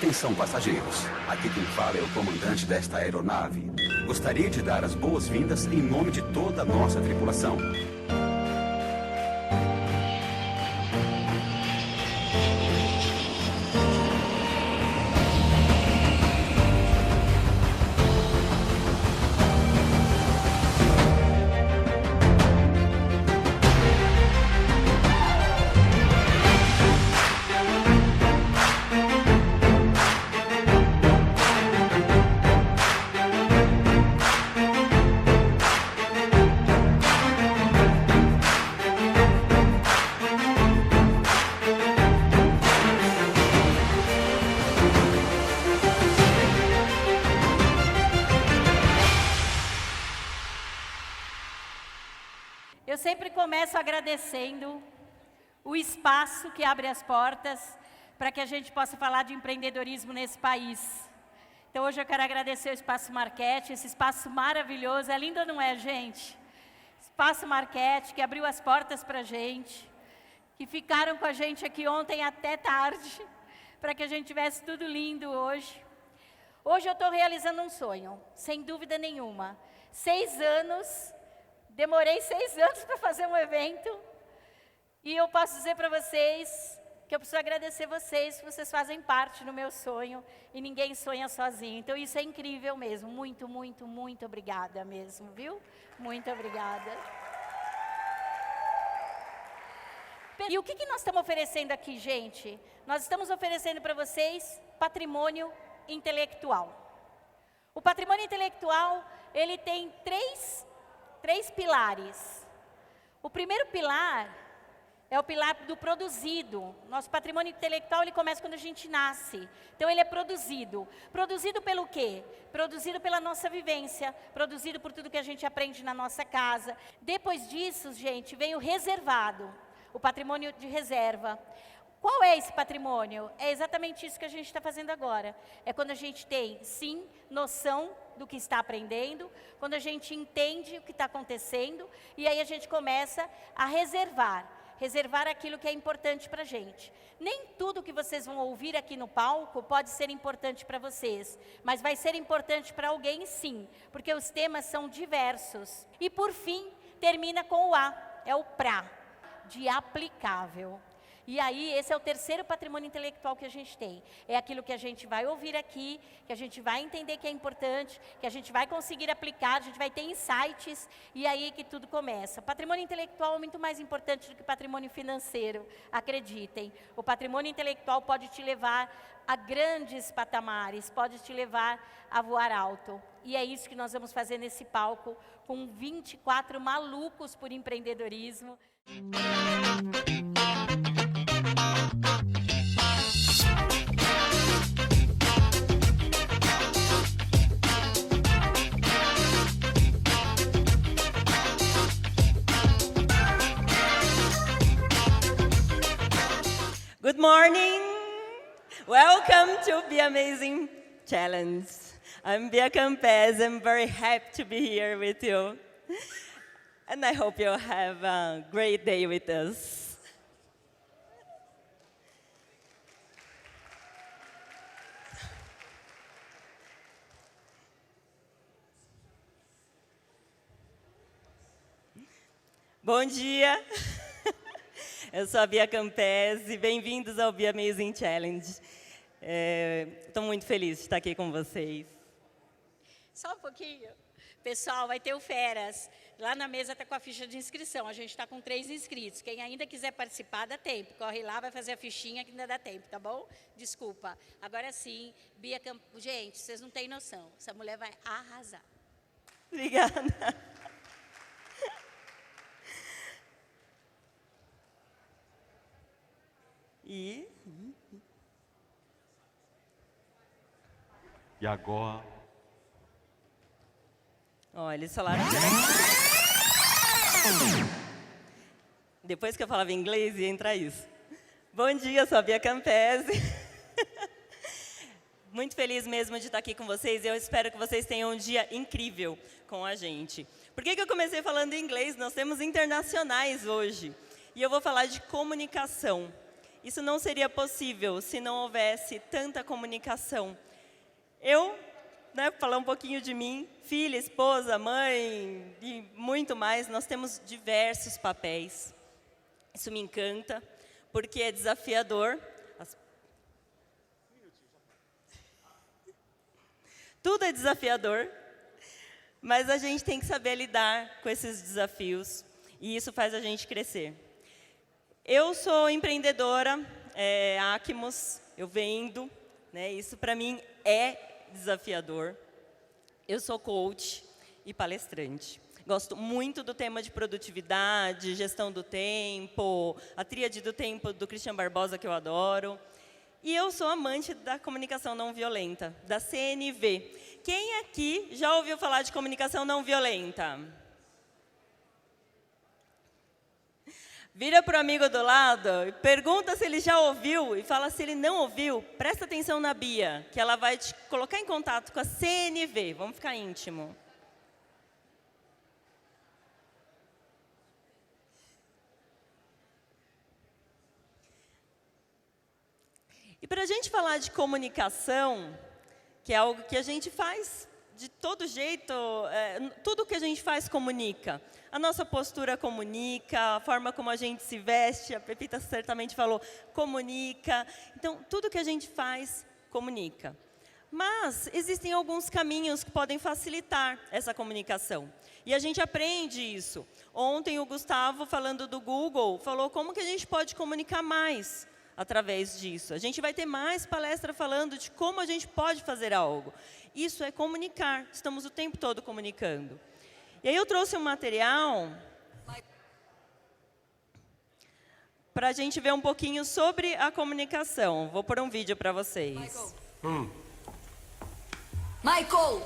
Atenção, passageiros. Aqui quem fala é o comandante desta aeronave. Gostaria de dar as boas-vindas em nome de toda a nossa tripulação. Eu sempre começo agradecendo o espaço que abre as portas para que a gente possa falar de empreendedorismo nesse país. Então hoje eu quero agradecer o Espaço Marquete, esse espaço maravilhoso, é lindo ou não é, gente? Espaço Marquete, que abriu as portas para a gente, que ficaram com a gente aqui ontem até tarde, para que a gente tivesse tudo lindo hoje. Hoje eu estou realizando um sonho, sem dúvida nenhuma. 6 anos... Demorei 6 anos para fazer um evento e eu posso dizer para vocês que eu preciso agradecer vocês, que vocês fazem parte do meu sonho e ninguém sonha sozinho. Então isso é incrível mesmo. Muito, muito, muito obrigada mesmo, viu? Muito obrigada. E o que nós estamos oferecendo aqui, gente? Nós estamos oferecendo para vocês patrimônio intelectual. O patrimônio intelectual, ele tem três pilares. O primeiro pilar é o pilar do produzido. Nosso patrimônio intelectual, ele começa quando a gente nasce. Então, ele é produzido. Produzido pelo quê? Produzido pela nossa vivência, produzido por tudo que a gente aprende na nossa casa. Depois disso, gente, vem o reservado, o patrimônio de reserva. Qual é esse patrimônio? É exatamente isso que a gente está fazendo agora. É quando a gente tem, sim, noção do que está aprendendo, quando a gente entende o que está acontecendo, e aí a gente começa a reservar aquilo que é importante para a gente. Nem tudo que vocês vão ouvir aqui no palco pode ser importante para vocês, mas vai ser importante para alguém sim, porque os temas são diversos. E por fim, termina com o A, é o PRA, de aplicável. E aí, esse é o terceiro patrimônio intelectual que a gente tem. É aquilo que a gente vai ouvir aqui, que a gente vai entender que é importante, que a gente vai conseguir aplicar, a gente vai ter insights, e aí que tudo começa. Patrimônio intelectual é muito mais importante do que patrimônio financeiro, acreditem. O patrimônio intelectual pode te levar a grandes patamares, pode te levar a voar alto. E é isso que nós vamos fazer nesse palco, com 24 malucos por empreendedorismo. Good morning. Welcome to Be Amazing Challenge. I'm Bia Campes. I'm very happy to be here with you. And I hope you'll have a great day with us. Bom dia. Eu sou a Bia Campes e bem-vindos ao Be Amazing Challenge. Estou muito feliz de estar aqui com vocês. Só um pouquinho. Pessoal, vai ter o Feras. Lá na mesa está com a ficha de inscrição. A gente está com 3 inscritos. Quem ainda quiser participar, dá tempo. Corre lá, vai fazer a fichinha que ainda dá tempo, tá bom? Desculpa. Agora sim, Bia Campes. Gente, vocês não têm noção. Essa mulher vai arrasar. Obrigada. E agora? Olha, eles falaram que depois que eu falava inglês, ia entrar isso. Bom dia, eu sou a Bia Campes. Muito feliz mesmo de estar aqui com vocês. Eu espero que vocês tenham um dia incrível com a gente. Por que eu comecei falando inglês? Nós temos internacionais hoje. E eu vou falar de comunicação. isso não seria possível se não houvesse tanta comunicação. Eu, falar um pouquinho de mim, filha, esposa, mãe e muito mais, nós temos diversos papéis. Isso me encanta, porque é desafiador. Tudo é desafiador, mas a gente tem que saber lidar com esses desafios, e isso faz a gente crescer. Eu sou empreendedora, Acmos, eu vendo, isso para mim é desafiador. Eu sou coach e palestrante. Gosto muito do tema de produtividade, gestão do tempo, a tríade do tempo do Christian Barbosa, que eu adoro. E eu sou amante da comunicação não violenta, da CNV. Quem aqui já ouviu falar de comunicação não violenta? Vira para o amigo do lado e pergunta se ele já ouviu e fala se ele não ouviu. Presta atenção na Bia, que ela vai te colocar em contato com a CNV. Vamos ficar íntimo. E para a gente falar de comunicação, que é algo que a gente faz de todo jeito, tudo que a gente faz comunica. A nossa postura comunica, a forma como a gente se veste, a Pepita certamente falou, comunica. Então, tudo que a gente faz comunica. Mas existem alguns caminhos que podem facilitar essa comunicação. E a gente aprende isso. Ontem o Gustavo, falando do Google, falou como que a gente pode comunicar mais através disso. A gente vai ter mais palestra falando de como a gente pode fazer algo. Isso é comunicar. Estamos o tempo todo comunicando. E aí eu trouxe um material para a gente ver um pouquinho sobre a comunicação. Vou pôr um vídeo para vocês. Michael!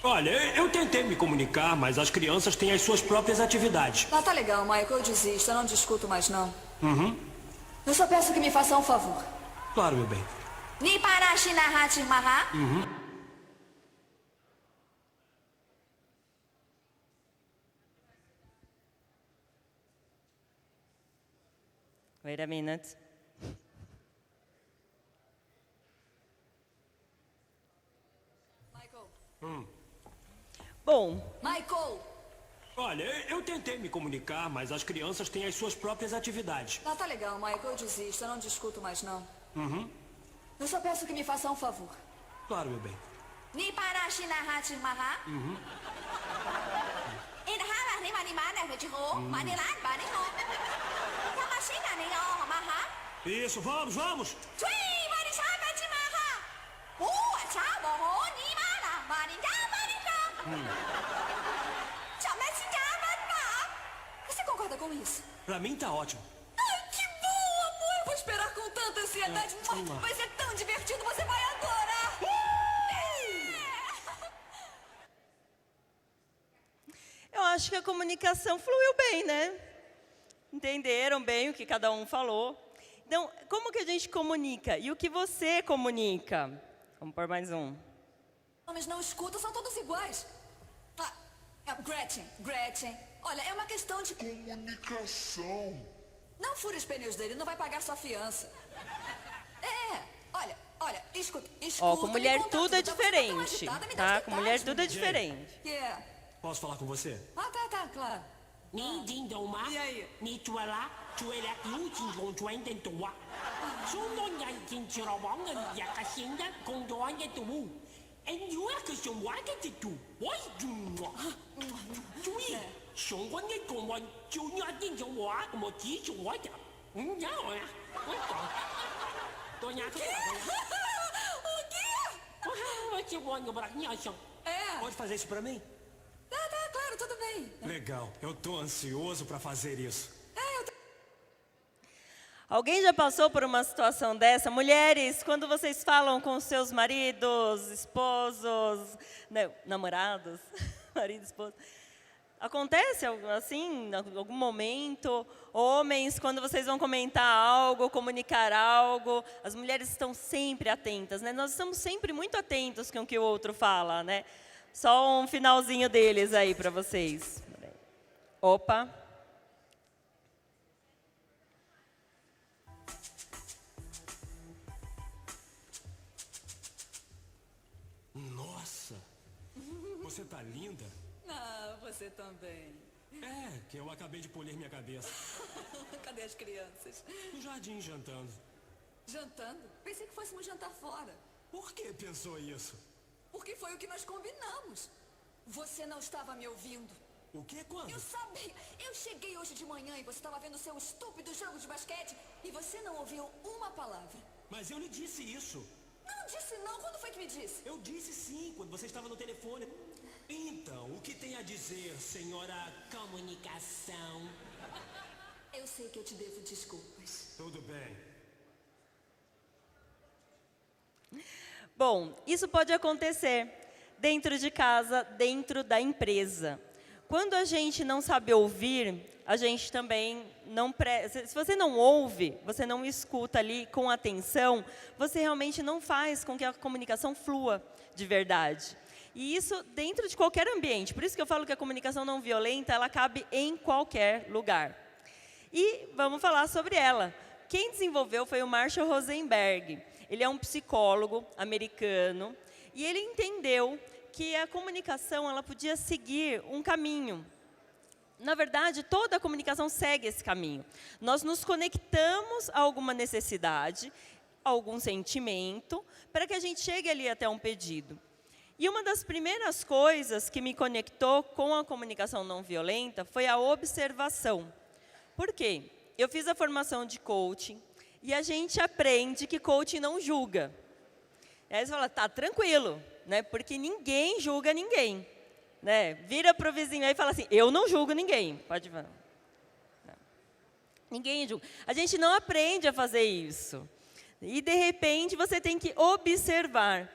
Olha, eu tentei me comunicar, mas as crianças têm as suas próprias atividades. Tá legal, Michael, eu desisto, eu não discuto mais não. Eu só peço que me faça um favor. Claro, meu bem. Wait a minute. Michael! Bom, Michael! Olha, eu tentei me comunicar, mas as crianças têm as suas próprias atividades. Tá legal, Michael, eu desisto, eu não discuto mais não. Eu só peço que me faça um favor. Claro, meu bem. Isso, vamos, vamos! Você concorda com isso? Pra mim tá ótimo. Ai, que bom, amor! Eu vou esperar com tanta ansiedade. Vai ser tão divertido, você vai adorar! eu acho que a comunicação fluiu bem, né? Entenderam bem o que cada um falou. Então, como que a gente comunica? E o que você comunica? Vamos pôr mais um. Homens não escutam, são todos iguais. Gretchen, olha, é uma questão de comunicação. Não fure os pneus dele, não vai pagar sua fiança. Olha, escuta. Com mulher tudo é diferente, tá? Com mulher tudo é diferente. Posso falar com você? Tá, claro. E aí? Pode fazer isso pra mim? Tá, claro, tudo bem. Legal, eu tô ansioso pra fazer isso. Alguém já passou por uma situação dessa? Mulheres, quando vocês falam com seus maridos, esposos, namorados, marido, esposo, acontece assim, em algum momento? Homens, quando vocês vão comentar algo, comunicar algo, as mulheres estão sempre atentas, né? Nós estamos sempre muito atentos com o que o outro fala, né? Só um finalzinho deles aí para vocês. Opa. você tá linda. Ah, você também. É, que eu acabei de polir minha cabeça. Cadê as crianças? No jardim, jantando. Jantando? Pensei que fôssemos jantar fora. Por que pensou isso? Porque foi o que nós combinamos. Você não estava me ouvindo. O que? Quando? Eu sabia. Eu cheguei hoje de manhã e você estava vendo seu estúpido jogo de basquete e você não ouviu uma palavra. Mas eu lhe disse isso. Não disse não. Quando foi que me disse? Eu disse sim, quando você estava no telefone. Então, o que tem a dizer, senhora comunicação? Eu sei que eu te devo desculpas. Tudo bem. Bom, isso pode acontecer dentro de casa, dentro da empresa. Quando a gente não sabe ouvir, a gente também não... Se você não ouve, você não escuta ali com atenção, você realmente não faz com que a comunicação flua de verdade. E isso dentro de qualquer ambiente. Por isso que eu falo que a comunicação não violenta, ela cabe em qualquer lugar. E vamos falar sobre ela. Quem desenvolveu foi o Marshall Rosenberg. Ele é um psicólogo americano e ele entendeu que a comunicação ela podia seguir um caminho. Na verdade, toda a comunicação segue esse caminho. Nós nos conectamos a alguma necessidade, a algum sentimento, para que a gente chegue ali até um pedido. E uma das primeiras coisas que me conectou com a comunicação não violenta foi a observação. Por quê? Eu fiz a formação de coaching e a gente aprende que coaching não julga. E aí você fala, tá tranquilo, né? Porque ninguém julga ninguém. Né? Vira para o vizinho aí e fala assim, eu não julgo ninguém. Pode falar. Não. Ninguém julga. A gente não aprende a fazer isso. E, de repente, você tem que observar.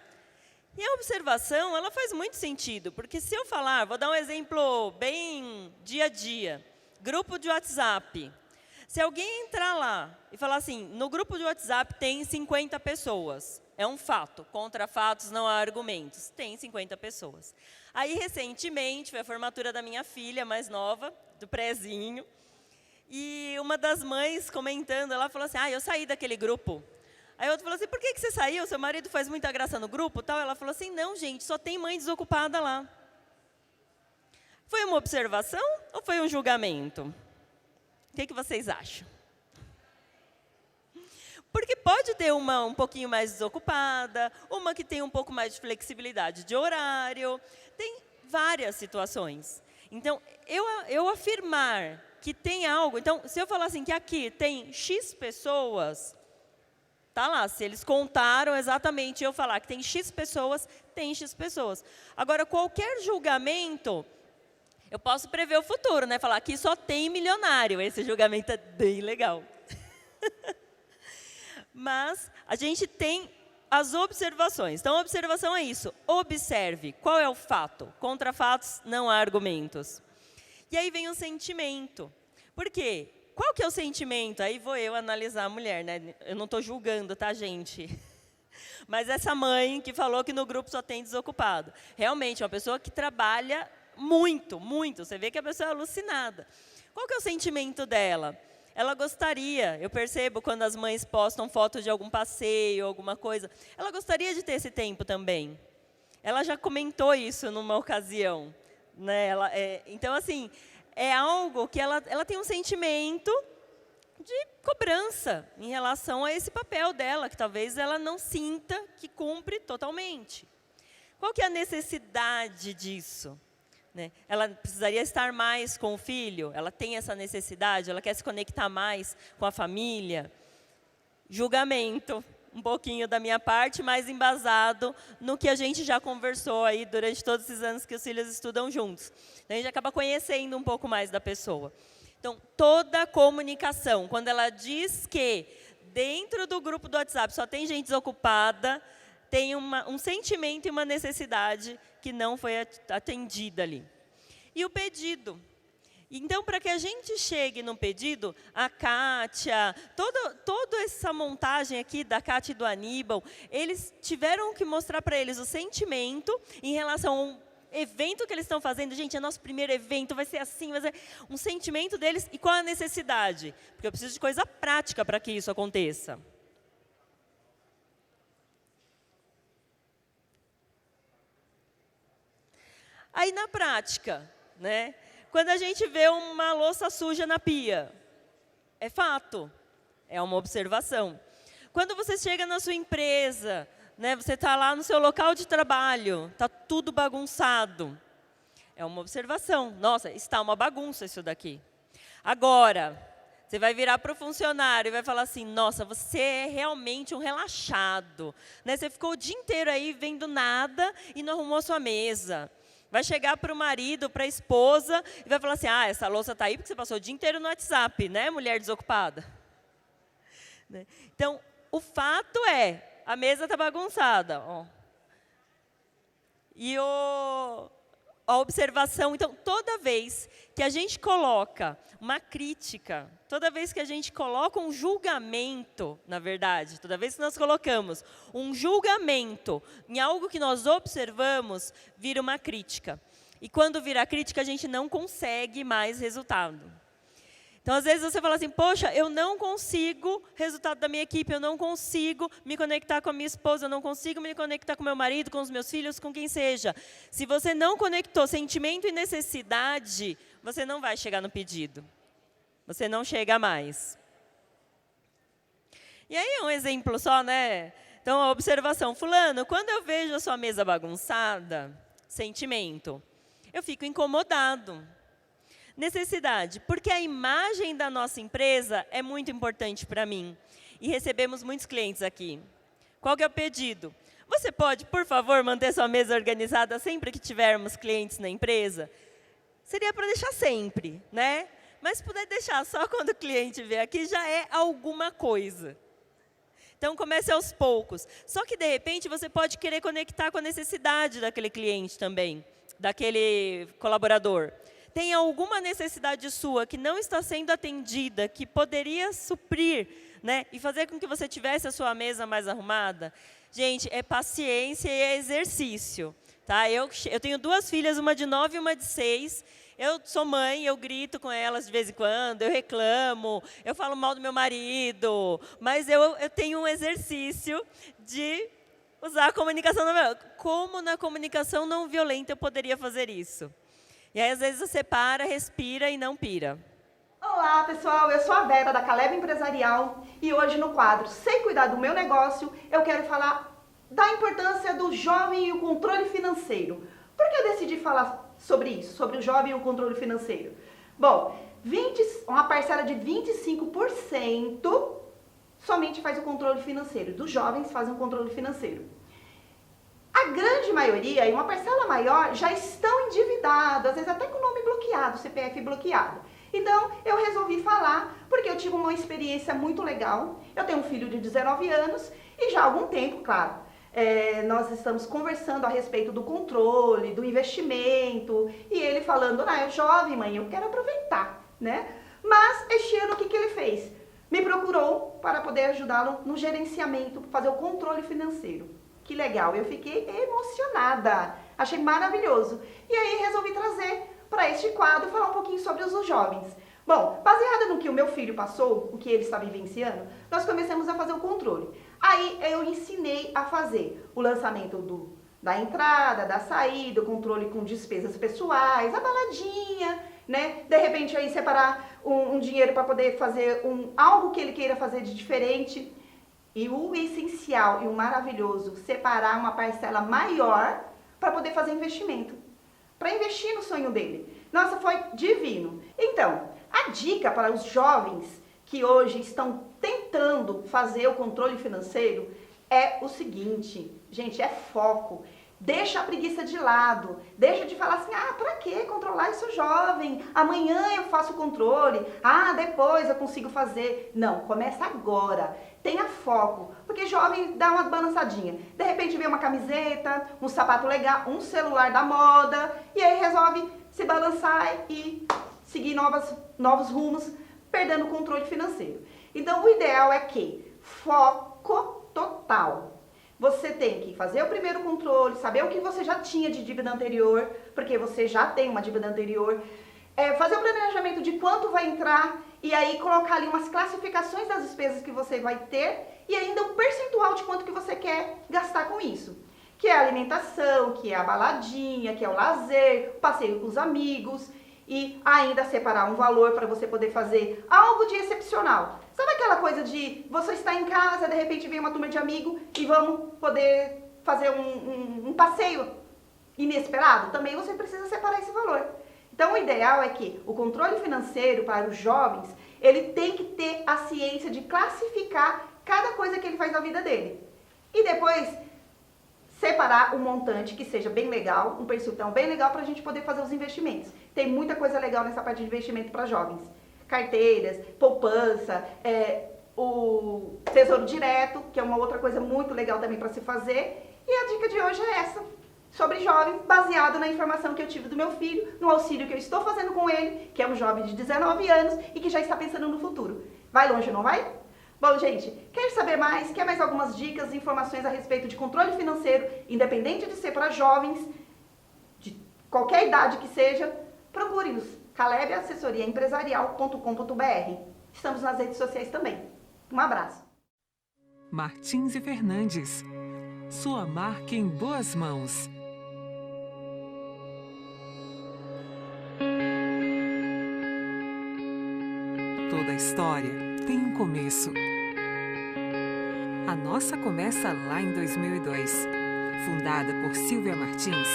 E a observação, ela faz muito sentido, porque se eu falar, vou dar um exemplo bem dia a dia, grupo de WhatsApp. Se alguém entrar lá e falar assim, no grupo de WhatsApp tem 50 pessoas, é um fato, contra fatos não há argumentos, tem 50 pessoas. Aí, recentemente, foi a formatura da minha filha mais nova, do prézinho, e uma das mães comentando, ela falou assim, eu saí daquele grupo. Aí outra falou assim, por que você saiu? Seu marido faz muita graça no grupo? Tal. Ela falou assim, não, gente, só tem mãe desocupada lá. Foi uma observação ou foi um julgamento? O que vocês acham? Porque pode ter uma um pouquinho mais desocupada, uma que tem um pouco mais de flexibilidade de horário, tem várias situações. Então, eu afirmar que tem algo, então, se eu falar assim que aqui tem X pessoas... Tá lá, se eles contaram exatamente, eu falar que tem X pessoas, tem X pessoas. Agora, qualquer julgamento, eu posso prever o futuro, né? Falar que só tem milionário, esse julgamento é bem legal. Mas a gente tem as observações. Então, a observação é isso, observe, qual é o fato? Contra fatos, não há argumentos. E aí vem o sentimento. Por quê? Qual que é o sentimento? Aí vou eu analisar a mulher, né? Eu não estou julgando, tá, gente? Mas essa mãe que falou que no grupo só tem desocupado. Realmente, é uma pessoa que trabalha muito, muito. Você vê que a pessoa é alucinada. Qual que é o sentimento dela? Ela gostaria, eu percebo quando as mães postam fotos de algum passeio, alguma coisa, ela gostaria de ter esse tempo também. Ela já comentou isso numa ocasião. Né? Então, assim... é algo que ela tem um sentimento de cobrança em relação a esse papel dela, que talvez ela não sinta que cumpre totalmente. Qual que é a necessidade disso? Né? Ela precisaria estar mais com o filho? Ela tem essa necessidade? Ela quer se conectar mais com a família? Julgamento. Um pouquinho da minha parte, mais embasado no que a gente já conversou aí durante todos esses anos que os filhos estudam juntos. Então, a gente acaba conhecendo um pouco mais da pessoa. Então, toda comunicação, quando ela diz que dentro do grupo do WhatsApp só tem gente desocupada, tem um sentimento e uma necessidade que não foi atendida ali. E o pedido. Então, para que a gente chegue no pedido, a Kátia, toda essa montagem aqui da Kátia e do Aníbal, eles tiveram que mostrar para eles o sentimento em relação a um evento que eles estão fazendo. Gente, é nosso primeiro evento, vai ser assim, vai ser um sentimento deles. E qual a necessidade? Porque eu preciso de coisa prática para que isso aconteça. Aí, na prática, né? Quando a gente vê uma louça suja na pia, é fato, é uma observação. Quando você chega na sua empresa, né, você está lá no seu local de trabalho, está tudo bagunçado, é uma observação. Nossa, está uma bagunça isso daqui. Agora, você vai virar para o funcionário e vai falar assim, nossa, você é realmente um relaxado, né? Você ficou o dia inteiro aí vendo nada e não arrumou sua mesa. Vai chegar para o marido, para a esposa, e vai falar assim, essa louça está aí porque você passou o dia inteiro no WhatsApp, né, mulher desocupada? Né? Então, o fato é, a mesa está bagunçada. Ó. E a observação, então, toda vez que a gente coloca uma crítica, toda vez que a gente coloca um julgamento, na verdade, toda vez que nós colocamos um julgamento em algo que nós observamos, vira uma crítica. E quando vira crítica, a gente não consegue mais resultado. Então, às vezes, você fala assim, poxa, eu não consigo resultado da minha equipe, eu não consigo me conectar com a minha esposa, eu não consigo me conectar com meu marido, com os meus filhos, com quem seja. Se você não conectou sentimento e necessidade, você não vai chegar no pedido. Você não chega mais. E aí, um exemplo só, né? Então, a observação. Fulano, quando eu vejo a sua mesa bagunçada, sentimento, eu fico incomodado. Necessidade, porque a imagem da nossa empresa é muito importante para mim. E recebemos muitos clientes aqui. Qual que é o pedido? Você pode, por favor, manter sua mesa organizada sempre que tivermos clientes na empresa? Seria para deixar sempre, né? Mas se puder deixar só quando o cliente vier aqui, já é alguma coisa. Então, comece aos poucos. Só que, de repente, você pode querer conectar com a necessidade daquele cliente também, daquele colaborador. Tem alguma necessidade sua que não está sendo atendida, que poderia suprir, né, e fazer com que você tivesse a sua mesa mais arrumada? Gente, é paciência e é exercício. Tá? Eu tenho 2 filhas, uma de 9 e uma de 6. Eu sou mãe, eu grito com elas de vez em quando, eu reclamo, eu falo mal do meu marido, mas eu tenho um exercício de usar a comunicação não violenta. Como na comunicação não violenta eu poderia fazer isso? E aí, às vezes, você para, respira e não pira. Olá, pessoal. Eu sou a Vera, da Caleb Empresarial. E hoje, no quadro Sei Cuidar do Meu Negócio, eu quero falar da importância do jovem e o controle financeiro. Por que eu decidi falar sobre isso, sobre o jovem e o controle financeiro? Bom, uma parcela de 25% somente faz o controle financeiro. Dos jovens fazem o controle financeiro. A grande maioria, e uma parcela maior, já estão endividados, às vezes até com o nome bloqueado, CPF bloqueado. Então, eu resolvi falar, porque eu tive uma experiência muito legal. Eu tenho um filho de 19 anos e já há algum tempo, claro, nós estamos conversando a respeito do controle, do investimento, e ele falando, eu jovem, mãe, eu quero aproveitar, né? Mas, este ano, o que ele fez? Me procurou para poder ajudá-lo no gerenciamento, fazer o controle financeiro. Que legal, eu fiquei emocionada, achei maravilhoso. E aí resolvi trazer para este quadro falar um pouquinho sobre os jovens. Bom, baseado no que o meu filho passou, o que ele está vivenciando, nós começamos a fazer o controle. Aí eu ensinei a fazer o lançamento da entrada, da saída, o controle com despesas pessoais, a baladinha, né? De repente aí separar um dinheiro para poder fazer algo que ele queira fazer de diferente. E o essencial e o maravilhoso, separar uma parcela maior para poder fazer investimento. Para investir no sonho dele. Nossa, foi divino. Então, a dica para os jovens que hoje estão tentando fazer o controle financeiro é o seguinte, gente, é foco. Deixa a preguiça de lado, deixa de falar assim, pra que controlar isso jovem? Amanhã eu faço o controle, depois eu consigo fazer. Não, começa agora, tenha foco, porque jovem dá uma balançadinha. De repente vê uma camiseta, um sapato legal, um celular da moda, e aí resolve se balançar e seguir novos rumos, perdendo o controle financeiro. Então o ideal é que foco total. Você tem que fazer o primeiro controle, saber o que você já tinha de dívida anterior, porque você já tem uma dívida anterior, fazer o planejamento de quanto vai entrar e aí colocar ali umas classificações das despesas que você vai ter e ainda um percentual de quanto que você quer gastar com isso. que é a alimentação, que é a baladinha, que é o lazer, o passeio com os amigos e ainda separar um valor para você poder fazer algo de excepcional. Sabe aquela coisa de você estar em casa, de repente vem uma turma de amigos e vamos poder fazer um passeio inesperado? Também você precisa separar esse valor. Então, o ideal é que o controle financeiro para os jovens, ele tem que ter a ciência de classificar cada coisa que ele faz na vida dele. E depois, separar um montante que seja bem legal, um percentual bem legal para a gente poder fazer os investimentos. Tem muita coisa legal nessa parte de investimento para jovens. Carteiras, poupança, o Tesouro Direto, que é uma outra coisa muito legal também para se fazer. E a dica de hoje é essa, sobre jovens, baseado na informação que eu tive do meu filho, no auxílio que eu estou fazendo com ele, que é um jovem de 19 anos e que já está pensando no futuro. Vai longe, não vai? Bom, gente, quer saber mais? Quer mais algumas dicas e informações a respeito de controle financeiro, independente de ser para jovens, de qualquer idade que seja? Procure-nos, calebeassessoriaempresarial.com.br. Estamos nas redes sociais também. Um abraço. Martins e Fernandes. Sua marca em boas mãos. Toda história tem um começo. A nossa começa lá em 2002, fundada por Silvia Martins,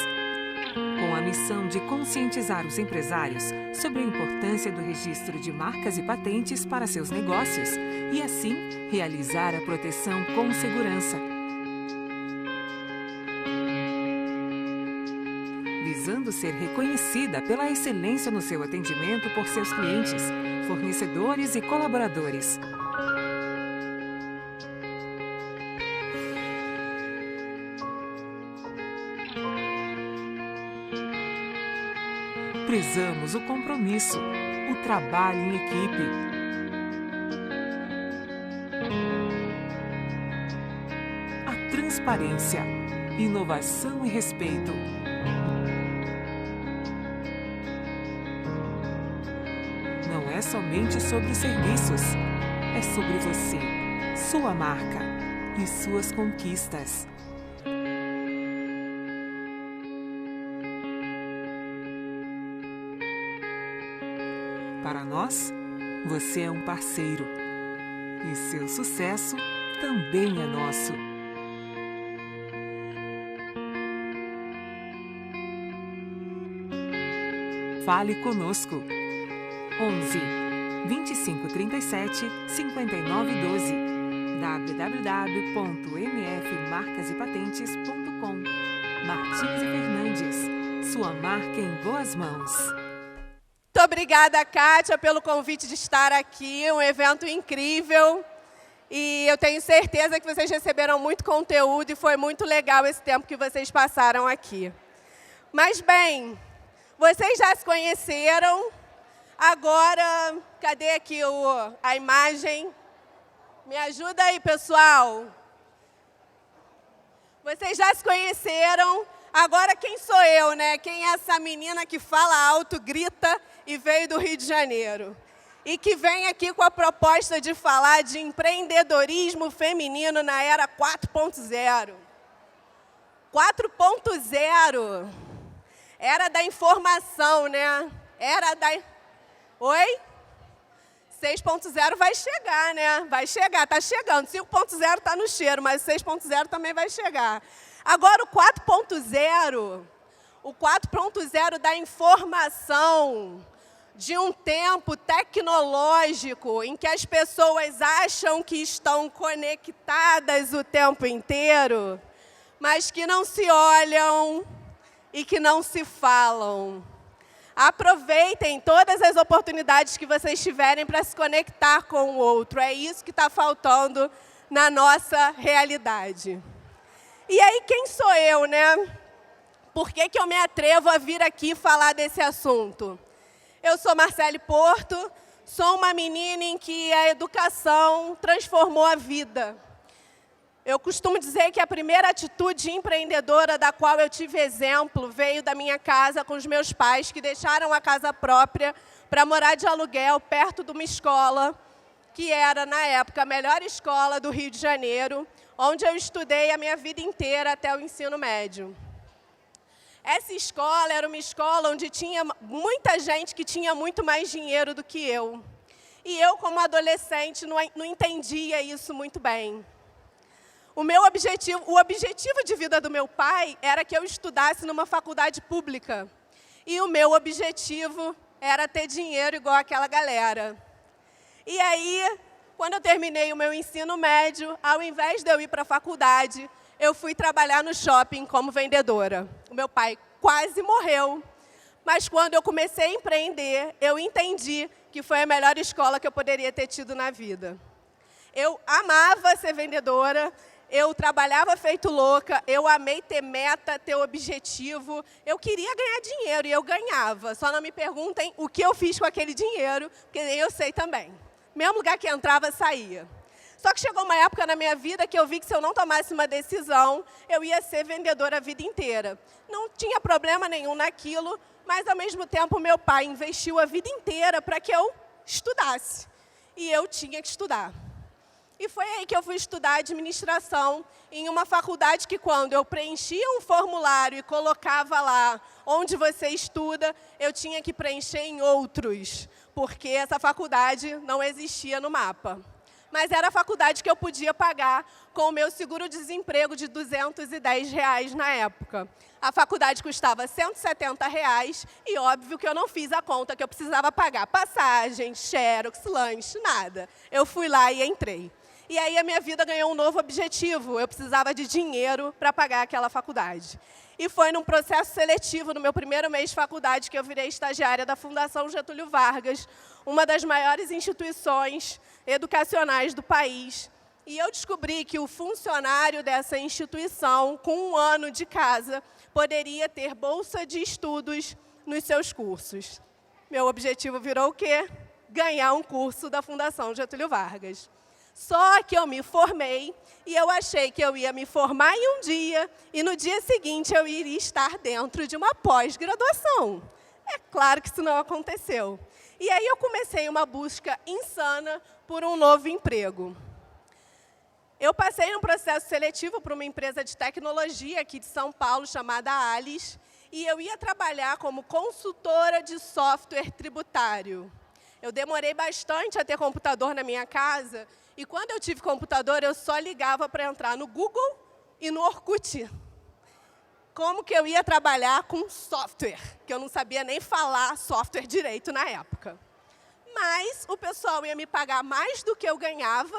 com a missão de conscientizar os empresários sobre a importância do registro de marcas e patentes para seus negócios e, assim, realizar a proteção com segurança. Visando ser reconhecida pela excelência no seu atendimento por seus clientes, fornecedores e colaboradores. Prezamos o compromisso, o trabalho em equipe. A transparência, inovação e respeito. Não é somente sobre os serviços, é sobre você, sua marca e suas conquistas. Para nós, você é um parceiro e seu sucesso também é nosso. Fale conosco. 11 2537 5912 www.mfmarcasepatentes.com. Martins e Fernandes, sua marca em boas mãos. Muito obrigada, Kátia, pelo convite de estar aqui, um evento incrível. E eu tenho certeza que vocês receberam muito conteúdo e foi muito legal esse tempo que vocês passaram aqui. Mas, bem, vocês já se conheceram. Agora, cadê aqui a imagem? Me ajuda aí, pessoal. Vocês já se conheceram. Agora, quem sou eu, né? Quem é essa menina que fala alto, grita e veio do Rio de Janeiro? E que vem aqui com a proposta de falar de empreendedorismo feminino na era 4.0. 4.0. Era da informação, né? Era da... Oi? 6.0 vai chegar, né? Vai chegar, tá chegando. 5.0 está no cheiro, mas 6.0 também vai chegar. Agora, o 4.0 da informação, de um tempo tecnológico em que as pessoas acham que estão conectadas o tempo inteiro, mas que não se olham e que não se falam. Aproveitem todas as oportunidades que vocês tiverem para se conectar com o outro. É isso que está faltando na nossa realidade. E aí, quem sou eu, né? Por que eu me atrevo a vir aqui falar desse assunto? Eu sou Marcele Porto, sou uma menina em que a educação transformou a vida. Eu costumo dizer que a primeira atitude empreendedora da qual eu tive exemplo veio da minha casa com os meus pais, que deixaram a casa própria para morar de aluguel perto de uma escola que era, na época, a melhor escola do Rio de Janeiro, onde eu estudei a minha vida inteira até o ensino médio. Essa escola era uma escola onde tinha muita gente que tinha muito mais dinheiro do que eu. E eu, como adolescente, não entendia isso muito bem. O objetivo de vida do meu pai era que eu estudasse numa faculdade pública. E o meu objetivo era ter dinheiro igual aquela galera. E aí, quando eu terminei o meu ensino médio, ao invés de eu ir para a faculdade, eu fui trabalhar no shopping como vendedora. O meu pai quase morreu, mas quando eu comecei a empreender, eu entendi que foi a melhor escola que eu poderia ter tido na vida. Eu amava ser vendedora, eu trabalhava feito louca, eu amei ter meta, ter objetivo. Eu queria ganhar dinheiro e eu ganhava. Só não me perguntem o que eu fiz com aquele dinheiro, porque nem eu sei também. Mesmo lugar que entrava, saía. Só que chegou uma época na minha vida que eu vi que se eu não tomasse uma decisão, eu ia ser vendedora a vida inteira. Não tinha problema nenhum naquilo, mas ao mesmo tempo meu pai investiu a vida inteira para que eu estudasse. E eu tinha que estudar. E foi aí que eu fui estudar administração em uma faculdade que, quando eu preenchia um formulário e colocava lá onde você estuda, eu tinha que preencher em outros, porque essa faculdade não existia no mapa. Mas era a faculdade que eu podia pagar com o meu seguro-desemprego de R$210 na época. A faculdade custava R$170 e óbvio que eu não fiz a conta que eu precisava pagar passagem, xerox, lanche, nada. Eu fui lá e entrei. E aí a minha vida ganhou um novo objetivo. Eu precisava de dinheiro para pagar aquela faculdade. E foi num processo seletivo, no meu primeiro mês de faculdade, que eu virei estagiária da Fundação Getúlio Vargas, uma das maiores instituições educacionais do país. E eu descobri que o funcionário dessa instituição, com 1 ano de casa, poderia ter bolsa de estudos nos seus cursos. Meu objetivo virou o quê? Ganhar um curso da Fundação Getúlio Vargas. Só que eu me formei e eu achei que eu ia me formar em um dia e no dia seguinte eu iria estar dentro de uma pós-graduação. É claro que isso não aconteceu. E aí eu comecei uma busca insana por um novo emprego. Eu passei num processo seletivo para uma empresa de tecnologia aqui de São Paulo, chamada Alice, e eu ia trabalhar como consultora de software tributário. Eu demorei bastante a ter computador na minha casa, e quando eu tive computador, eu só ligava para entrar no Google e no Orkut. Como que eu ia trabalhar com software, que eu não sabia nem falar software direito na época. Mas o pessoal ia me pagar mais do que eu ganhava,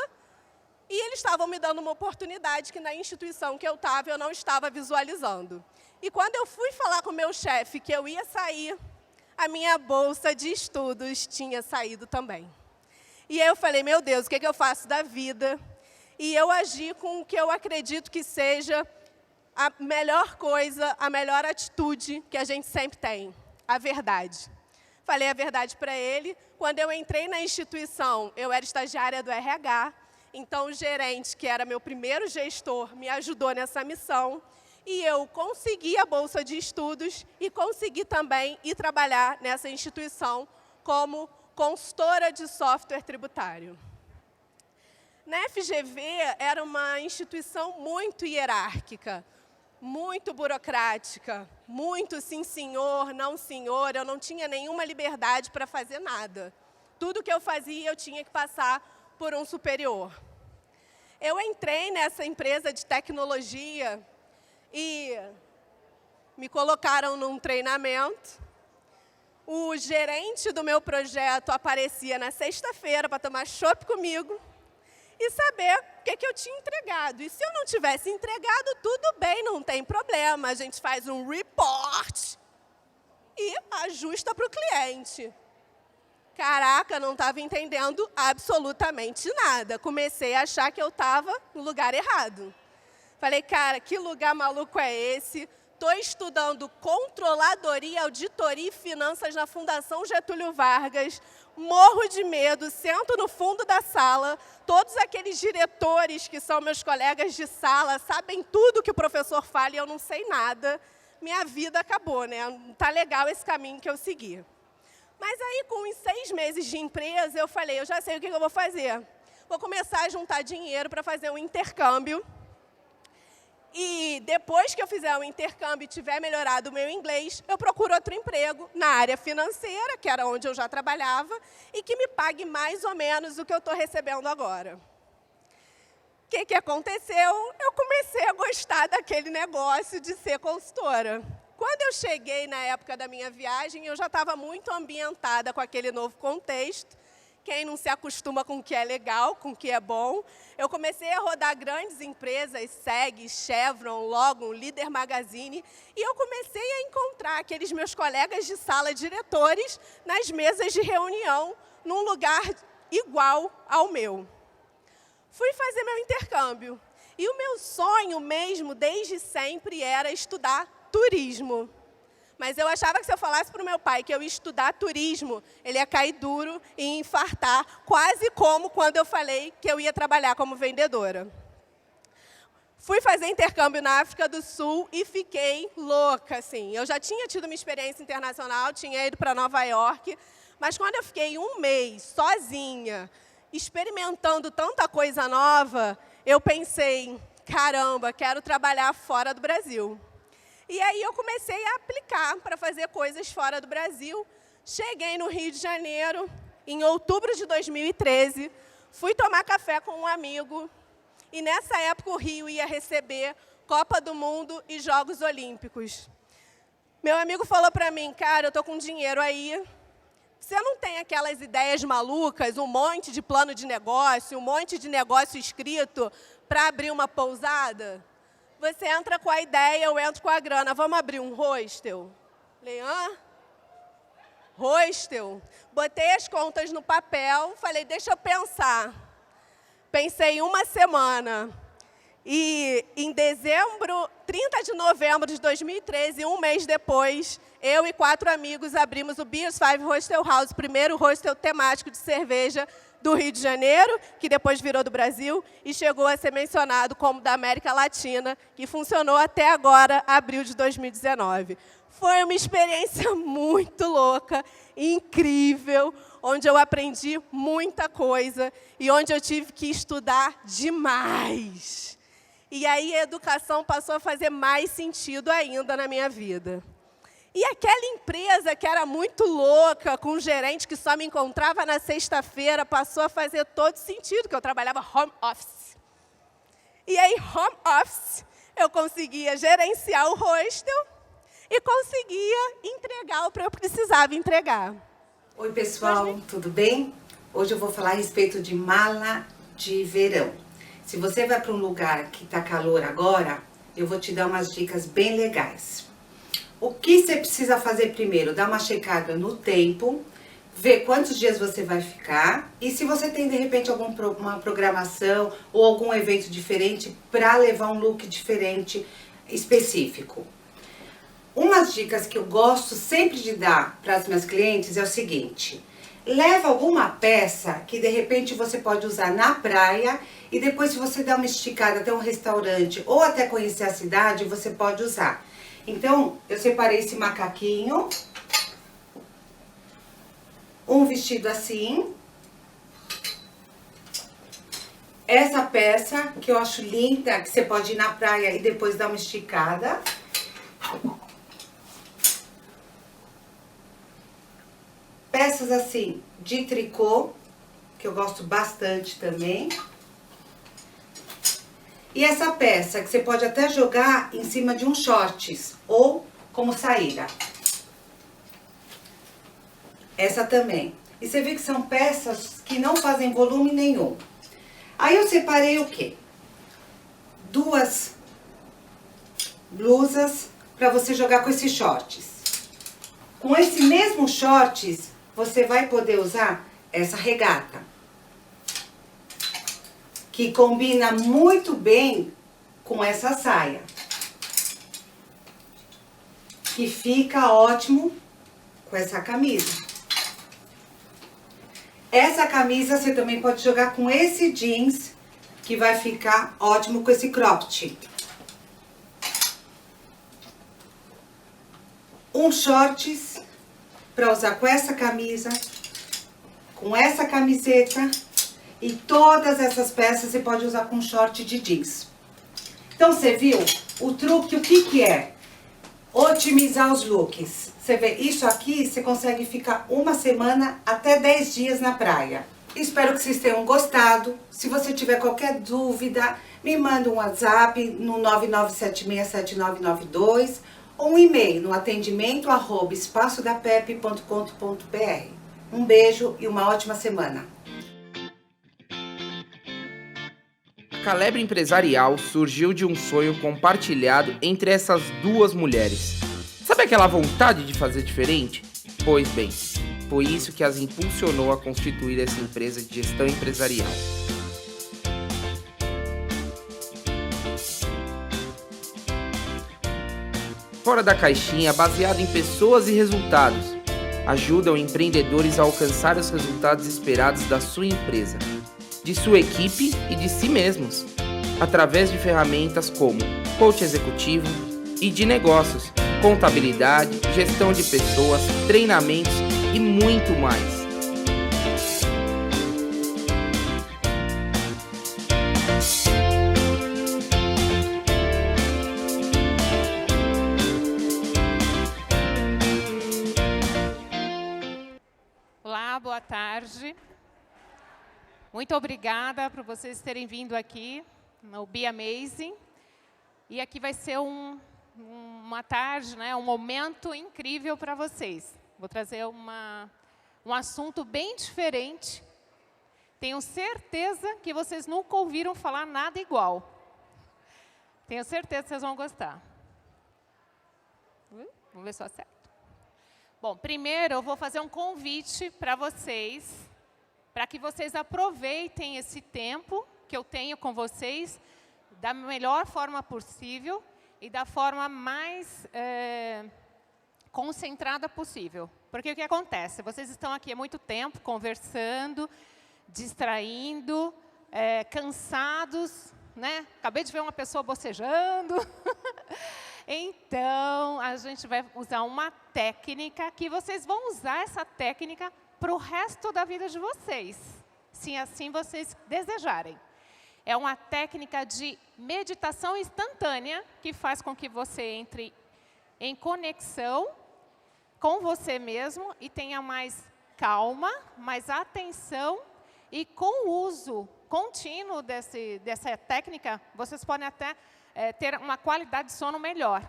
e eles estavam me dando uma oportunidade que na instituição que eu não estava visualizando. E quando eu fui falar com o meu chefe que eu ia sair, a minha bolsa de estudos tinha saído também. E aí eu falei, meu Deus, o que eu faço da vida? E eu agi com o que eu acredito que seja a melhor coisa, a melhor atitude que a gente sempre tem, a verdade. Falei a verdade para ele. Quando eu entrei na instituição, eu era estagiária do RH, então o gerente, que era meu primeiro gestor, me ajudou nessa missão, e eu consegui a bolsa de estudos e consegui também ir trabalhar nessa instituição como consultora de software tributário. Na FGV era uma instituição muito hierárquica, muito burocrática, muito sim senhor, não senhor, eu não tinha nenhuma liberdade para fazer nada. Tudo que eu fazia eu tinha que passar por um superior. Eu entrei nessa empresa de tecnologia e me colocaram num treinamento. O gerente do meu projeto aparecia na sexta-feira para tomar chopp comigo e saber o que eu tinha entregado. E se eu não tivesse entregado, tudo bem, não tem problema. A gente faz um report e ajusta para o cliente. Caraca, não estava entendendo absolutamente nada. Comecei a achar que eu estava no lugar errado. Falei, cara, que lugar maluco é esse? Estou estudando controladoria, auditoria e finanças na Fundação Getúlio Vargas. Morro de medo, sento no fundo da sala. Todos aqueles diretores que são meus colegas de sala sabem tudo que o professor fala e eu não sei nada. Minha vida acabou, né? Não está legal esse caminho que eu segui. Mas aí, com uns 6 meses de empresa, eu falei, eu já sei o que eu vou fazer. Vou começar a juntar dinheiro para fazer um intercâmbio. E depois que eu fizer o intercâmbio e tiver melhorado o meu inglês, eu procuro outro emprego na área financeira, que era onde eu já trabalhava, e que me pague mais ou menos o que eu estou recebendo agora. O que aconteceu? Eu comecei a gostar daquele negócio de ser consultora. Quando eu cheguei na época da minha viagem, eu já estava muito ambientada com aquele novo contexto. Quem não se acostuma com o que é legal, com o que é bom. Eu comecei a rodar grandes empresas, SEG, Chevron, Logan, Líder Magazine, e eu comecei a encontrar aqueles meus colegas de sala, diretores, nas mesas de reunião, num lugar igual ao meu. Fui fazer meu intercâmbio. E o meu sonho mesmo, desde sempre, era estudar turismo. Mas eu achava que se eu falasse para o meu pai que eu ia estudar turismo, ele ia cair duro e infartar, quase como quando eu falei que eu ia trabalhar como vendedora. Fui fazer intercâmbio na África do Sul e fiquei louca, assim. Eu já tinha tido uma experiência internacional, tinha ido para Nova York, mas quando eu fiquei 1 mês sozinha, experimentando tanta coisa nova, eu pensei, caramba, quero trabalhar fora do Brasil. E aí eu comecei a aplicar para fazer coisas fora do Brasil. Cheguei no Rio de Janeiro, em outubro de 2013, fui tomar café com um amigo, e nessa época o Rio ia receber Copa do Mundo e Jogos Olímpicos. Meu amigo falou para mim, cara, eu estou com dinheiro aí, você não tem aquelas ideias malucas, um monte de plano de negócio, um monte de negócio escrito para abrir uma pousada? Você entra com a ideia, eu entro com a grana. Vamos abrir um hostel? Falei, hã? Hostel? Botei as contas no papel, falei, deixa eu pensar. Pensei 1 semana. E em 30 de novembro de 2013, 1 mês depois, eu e 4 amigos abrimos o Beers 5 Hostel House, o primeiro hostel temático de cerveja do Rio de Janeiro, que depois virou do Brasil, e chegou a ser mencionado como da América Latina, que funcionou até agora, abril de 2019. Foi uma experiência muito louca, incrível, onde eu aprendi muita coisa e onde eu tive que estudar demais. E aí a educação passou a fazer mais sentido ainda na minha vida. E aquela empresa que era muito louca, com um gerente que só me encontrava na sexta-feira, passou a fazer todo sentido, que eu trabalhava home office. E aí, home office, eu conseguia gerenciar o hostel e conseguia entregar o que eu precisava entregar. Oi, pessoal, tudo bem? Hoje eu vou falar a respeito de mala de verão. Se você vai para um lugar que está calor agora, eu vou te dar umas dicas bem legais. O que você precisa fazer primeiro? Dar uma checada no tempo, ver quantos dias você vai ficar e se você tem, de repente, alguma programação ou algum evento diferente para levar um look diferente, específico. Umas dicas que eu gosto sempre de dar para as minhas clientes é o seguinte: leva alguma peça que, de repente, você pode usar na praia e depois, se você der uma esticada até um restaurante ou até conhecer a cidade, você pode usar. Então, eu separei esse macaquinho, um vestido assim, essa peça que eu acho linda, que você pode ir na praia e depois dar uma esticada. Peças assim, de tricô, que eu gosto bastante também. E essa peça que você pode até jogar em cima de um shorts ou como saída. Essa também. E você vê que são peças que não fazem volume nenhum. Aí eu separei o quê? 2 blusas para você jogar com esses shorts. Com esse mesmo shorts, você vai poder usar essa regata, que combina muito bem com essa saia, que fica ótimo com essa camisa. Essa camisa você também pode jogar com esse jeans, que vai ficar ótimo com esse cropped. Um shorts para usar com essa camisa, com essa camiseta e todas essas peças você pode usar com short de jeans. Então você viu o truque, o que que é? Otimizar os looks. Você vê, isso aqui você consegue ficar uma semana até 10 dias na praia. Espero que vocês tenham gostado. Se você tiver qualquer dúvida, me manda um WhatsApp no 99767992 ou um e-mail no atendimento@espaçodapep.com.br. Um beijo e uma ótima semana. A Calebre Empresarial surgiu de um sonho compartilhado entre essas duas mulheres. Sabe aquela vontade de fazer diferente? Pois bem, foi isso que as impulsionou a constituir essa empresa de gestão empresarial. Fora da caixinha, baseado em pessoas e resultados, ajudam empreendedores a alcançar os resultados esperados da sua empresa, de sua equipe e de si mesmos, através de ferramentas como coach executivo e de negócios, contabilidade, gestão de pessoas, treinamentos e muito mais. Olá, boa tarde. Muito obrigada por vocês terem vindo aqui no Be Amazing. E aqui vai ser uma tarde, né, um momento incrível para vocês. Vou trazer um assunto bem diferente. Tenho certeza que vocês nunca ouviram falar nada igual. Tenho certeza que vocês vão gostar. Vamos ver se eu acerto. Bom, primeiro eu vou fazer um convite para vocês, para que vocês aproveitem esse tempo que eu tenho com vocês da melhor forma possível e da forma mais concentrada possível. Porque o que acontece? Vocês estão aqui há muito tempo conversando, distraindo, cansados, né? Acabei de ver uma pessoa bocejando. Então, a gente vai usar uma técnica que vocês vão usar essa técnica para o resto da vida de vocês, se assim vocês desejarem. É uma técnica de meditação instantânea que faz com que você entre em conexão com você mesmo e tenha mais calma, mais atenção e com o uso contínuo dessa técnica, vocês podem até ter uma qualidade de sono melhor.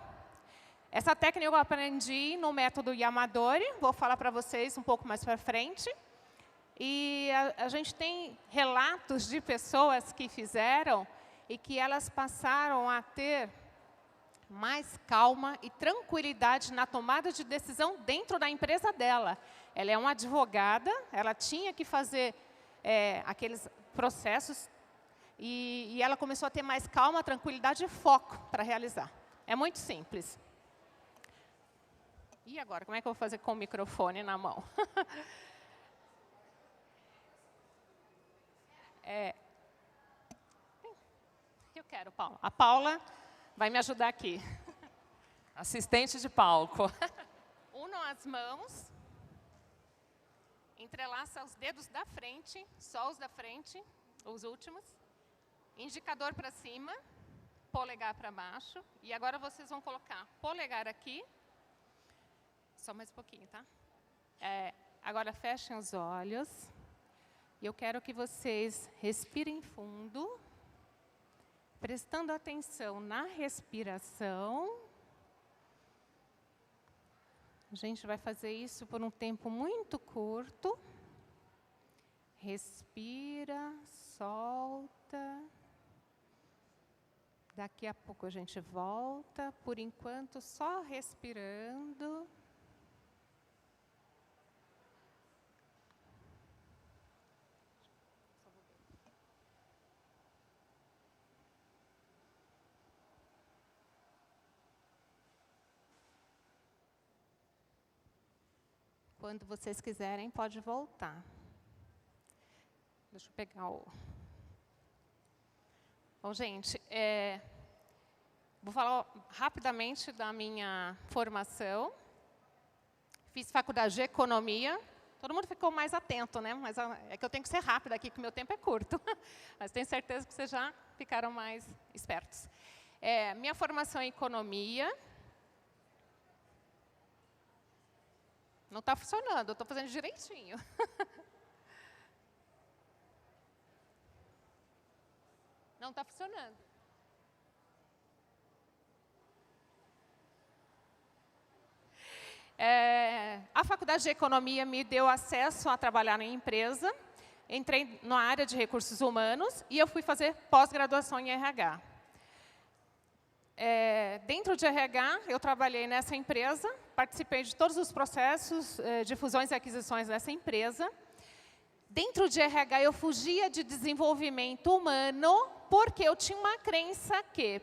Essa técnica eu aprendi no método Yamadori, vou falar para vocês um pouco mais para frente. E a gente tem relatos de pessoas que fizeram e que elas passaram a ter mais calma e tranquilidade na tomada de decisão dentro da empresa dela. Ela é uma advogada, ela tinha que fazer aqueles processos e ela começou a ter mais calma, tranquilidade e foco para realizar. É muito simples. E agora, como é que eu vou fazer com o microfone na mão? Eu quero, Paula. A Paula vai me ajudar aqui. Assistente de palco. Unam as mãos. Entrelaça os dedos da frente, só os da frente, os últimos. Indicador para cima, polegar para baixo. E agora vocês vão colocar polegar aqui. Só mais um pouquinho, tá? Agora fechem os olhos. E eu quero que vocês respirem fundo, prestando atenção na respiração. A gente vai fazer isso por um tempo muito curto. Respira, solta. Daqui a pouco a gente volta. Por enquanto, só respirando. Quando vocês quiserem, pode voltar. Deixa eu pegar o... Bom, gente, vou falar rapidamente da minha formação. Fiz faculdade de economia. Todo mundo ficou mais atento, né? Mas é que eu tenho que ser rápida aqui, que o meu tempo é curto. Mas tenho certeza que vocês já ficaram mais espertos. Minha formação é em economia. Não está funcionando, eu estou fazendo direitinho. Não está funcionando. A faculdade de economia me deu acesso a trabalhar em empresa. Entrei na área de recursos humanos e eu fui fazer pós-graduação em RH. Dentro de RH, eu trabalhei nessa empresa, participei de todos os processos de fusões e aquisições dessa empresa. Dentro de RH, eu fugia de desenvolvimento humano porque eu tinha uma crença que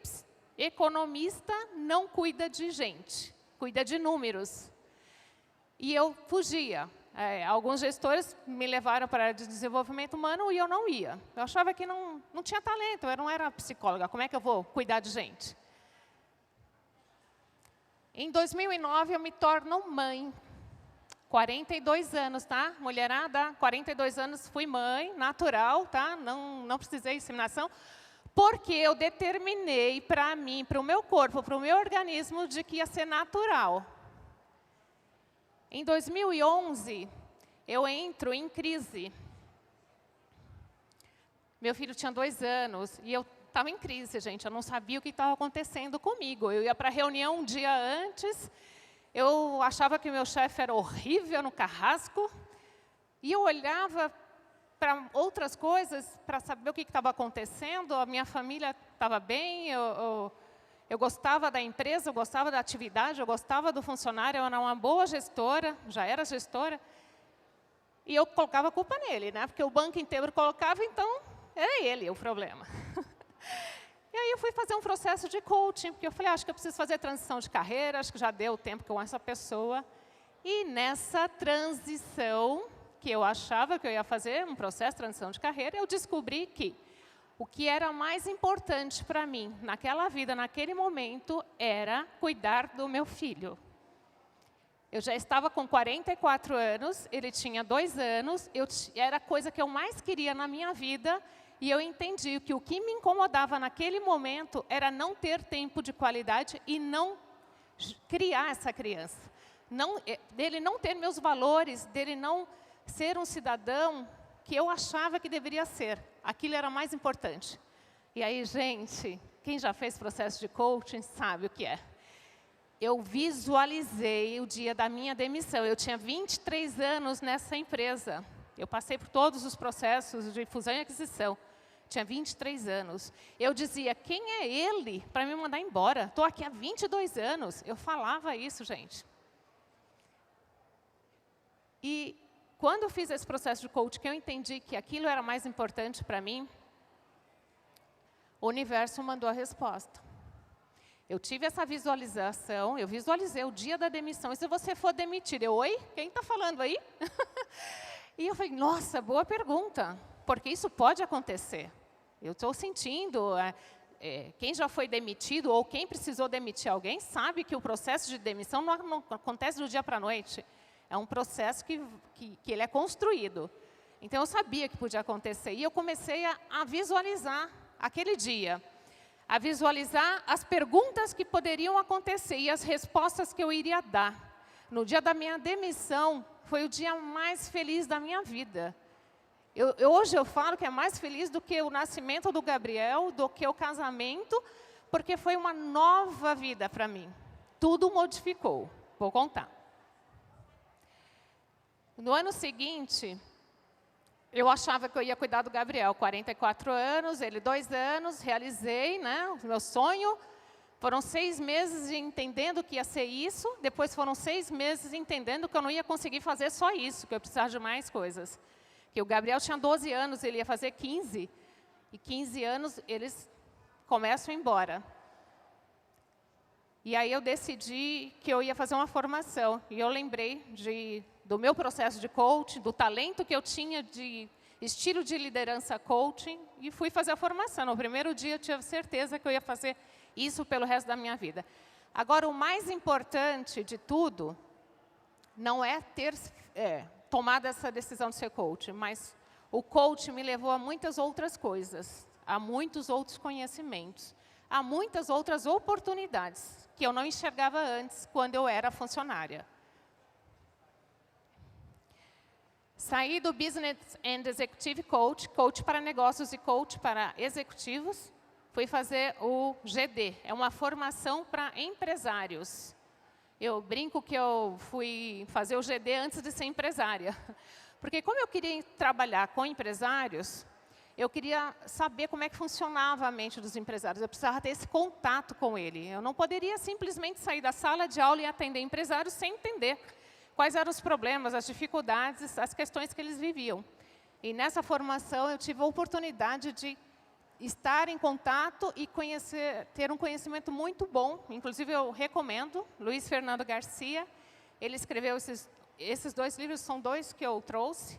economista não cuida de gente, cuida de números. E eu fugia. Alguns gestores me levaram para a área de desenvolvimento humano e eu não ia. Eu achava que não tinha talento, eu não era psicóloga, como é que eu vou cuidar de gente? Em 2009, eu me torno mãe. 42 anos, tá? Mulherada, 42 anos, fui mãe, natural, tá? Não precisei de inseminação, porque eu determinei para mim, para o meu corpo, para o meu organismo, de que ia ser natural. Em 2011, eu entro em crise. Meu filho tinha 2 anos e eu estava em crise, gente. Eu não sabia o que estava acontecendo comigo. Eu ia para a reunião um dia antes, eu achava que meu chefe era horrível no carrasco, e eu olhava para outras coisas para saber o que estava acontecendo. A minha família estava bem, eu gostava da empresa, eu gostava da atividade, eu gostava do funcionário, eu era uma boa gestora, já era gestora, e eu colocava a culpa nele, né? Porque o banco inteiro colocava, então era ele o problema. E aí eu fui fazer um processo de coaching, porque eu falei, acho que eu preciso fazer transição de carreira, acho que já deu tempo com essa pessoa. E nessa transição, que eu achava que eu ia fazer, um processo de transição de carreira, eu descobri que o que era mais importante para mim, naquela vida, naquele momento, era cuidar do meu filho. Eu já estava com 44 anos, ele tinha 2 anos, era a coisa que eu mais queria na minha vida, e eu entendi que o que me incomodava naquele momento era não ter tempo de qualidade e não criar essa criança. Dele não ter meus valores, dele não ser um cidadão que eu achava que deveria ser. Aquilo era mais importante. E aí, gente, quem já fez processo de coaching sabe o que é. Eu visualizei o dia da minha demissão. Eu tinha 23 anos nessa empresa. Eu passei por todos os processos de fusão e aquisição. Tinha 23 anos. Eu dizia, quem é ele para me mandar embora? Estou aqui há 22 anos. Eu falava isso, gente. E quando eu fiz esse processo de coaching, que eu entendi que aquilo era mais importante para mim, o universo mandou a resposta. Eu tive essa visualização, eu visualizei o dia da demissão. E se você for demitido? Oi? Quem está falando aí? E eu falei, nossa, boa pergunta, porque isso pode acontecer. Eu estou sentindo, quem já foi demitido ou quem precisou demitir alguém, sabe que o processo de demissão não acontece do dia para a noite. É um processo que ele é construído. Então, eu sabia que podia acontecer. E eu comecei a visualizar aquele dia. A visualizar as perguntas que poderiam acontecer e as respostas que eu iria dar. No dia da minha demissão, foi o dia mais feliz da minha vida. Hoje eu falo que é mais feliz do que o nascimento do Gabriel, do que o casamento, porque foi uma nova vida para mim. Tudo modificou. Vou contar. No ano seguinte, eu achava que eu ia cuidar do Gabriel, 44 anos, ele 2 anos, realizei, né, o meu sonho. Foram 6 meses entendendo que ia ser isso, depois foram 6 meses entendendo que eu não ia conseguir fazer só isso, que eu precisava de mais coisas. Que o Gabriel tinha 12 anos, ele ia fazer 15, e 15 anos eles começam a ir embora. E aí eu decidi que eu ia fazer uma formação, e eu lembrei do meu processo de coaching, do talento que eu tinha de estilo de liderança coaching, e fui fazer a formação. No primeiro dia eu tinha certeza que eu ia fazer isso pelo resto da minha vida. Agora, o mais importante de tudo, não é ter tomado essa decisão de ser coach, mas o coach me levou a muitas outras coisas, a muitos outros conhecimentos, a muitas outras oportunidades que eu não enxergava antes quando eu era funcionária. Saí do Business and Executive Coach, coach para negócios e coach para executivos, fui fazer o GD, é uma formação para empresários. Eu brinco que eu fui fazer o GD antes de ser empresária, porque como eu queria trabalhar com empresários, eu queria saber como é que funcionava a mente dos empresários, eu precisava ter esse contato com ele. Eu não poderia simplesmente sair da sala de aula e atender empresários sem entender quais eram os problemas, as dificuldades, as questões que eles viviam. E nessa formação eu tive a oportunidade de estar em contato e ter um conhecimento muito bom. Inclusive eu recomendo, Luiz Fernando Garcia, ele escreveu esses 2 livros, são 2 que eu trouxe.